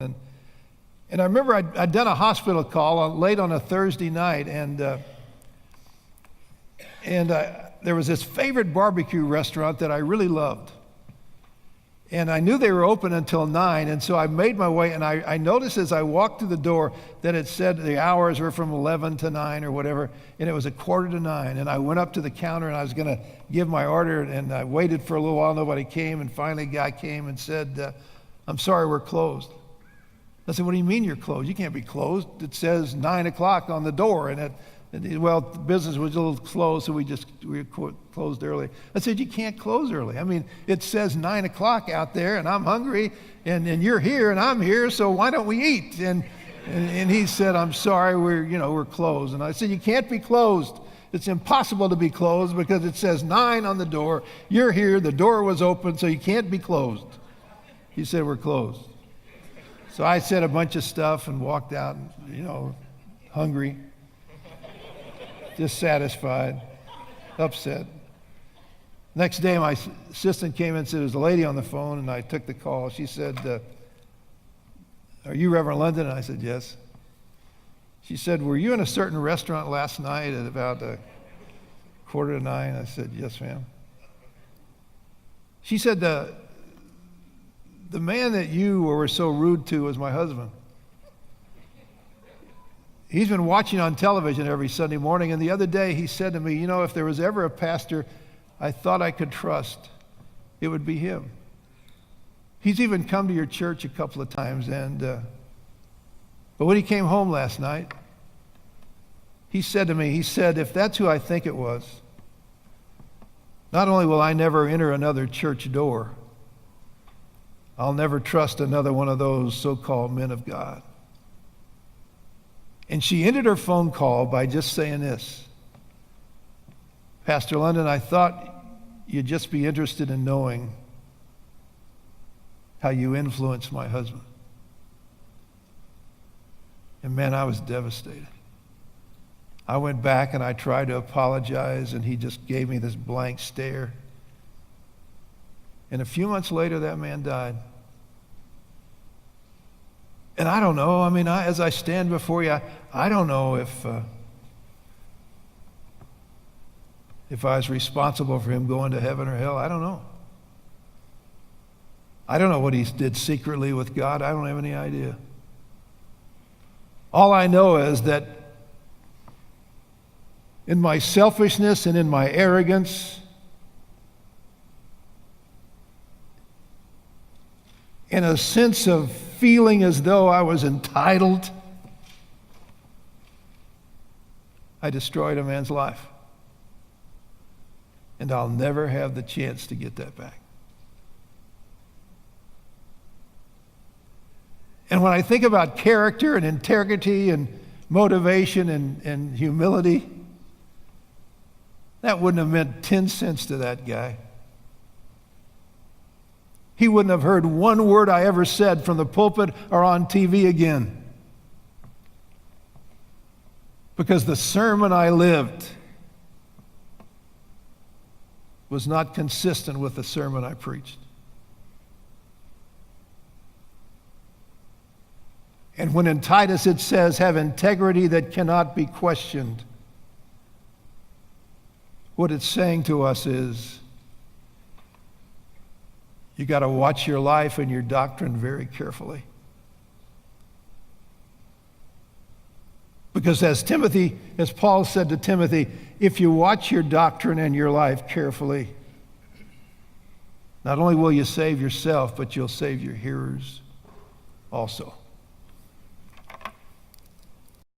And I remember I'd done a hospital call late on a Thursday night, and there was this favorite barbecue restaurant that I really loved. And I knew they were open until 9, and so I made my way, and I noticed as I walked through the door that it said the hours were from 11 to 9 or whatever, and it was 8:45. And I went up to the counter, and I was going to give my order, and I waited for a little while. Nobody came, and finally a guy came and said, "I'm sorry, we're closed." I said, "What do you mean you're closed? You can't be closed. It says 9 o'clock on the door." Well, the business was a little slow, so we closed early. I said, "You can't close early. I mean, it says 9 o'clock out there, and I'm hungry, and you're here, and I'm here, so why don't we eat?" And he said, "I'm sorry, we're closed." And I said, "You can't be closed. It's impossible to be closed because it says 9 on the door. You're here, the door was open, so you can't be closed." He said, "We're closed." So I said a bunch of stuff and walked out, hungry, dissatisfied, upset. Next day, my assistant came in and said, "There's a lady on the phone," and I took the call. She said, "Are you Reverend London?" And I said, "Yes." She said, "Were you in a certain restaurant last night at about 8:45?" I said, "Yes, ma'am." She said, the man that you were so rude to was my husband. He's been watching on television every Sunday morning, and the other day he said to me, "If there was ever a pastor I thought I could trust, it would be him. He's even come to your church a couple of times, but when he came home last night, he said to me, if that's who I think it was, not only will I never enter another church door, I'll never trust another one of those so-called men of God." And she ended her phone call by just saying this: "Pastor London, I thought you'd just be interested in knowing how you influenced my husband." And man, I was devastated. I went back and I tried to apologize, and he just gave me this blank stare. And a few months later, that man died. And I don't know, as I stand before you, I don't know if I was responsible for him going to heaven or hell. I don't know. I don't know what he did secretly with God. I don't have any idea. All I know is that in my selfishness and in my arrogance, in a sense of feeling as though I was entitled, I destroyed a man's life. And I'll never have the chance to get that back. And when I think about character and integrity and motivation and humility, that wouldn't have meant 10 cents to that guy. He wouldn't have heard one word I ever said from the pulpit or on TV again. Because the sermon I lived was not consistent with the sermon I preached. And when in Titus it says, "Have integrity that cannot be questioned," what it's saying to us is, you got to watch your life and your doctrine very carefully. Because as Paul said to Timothy, if you watch your doctrine and your life carefully, not only will you save yourself, but you'll save your hearers also.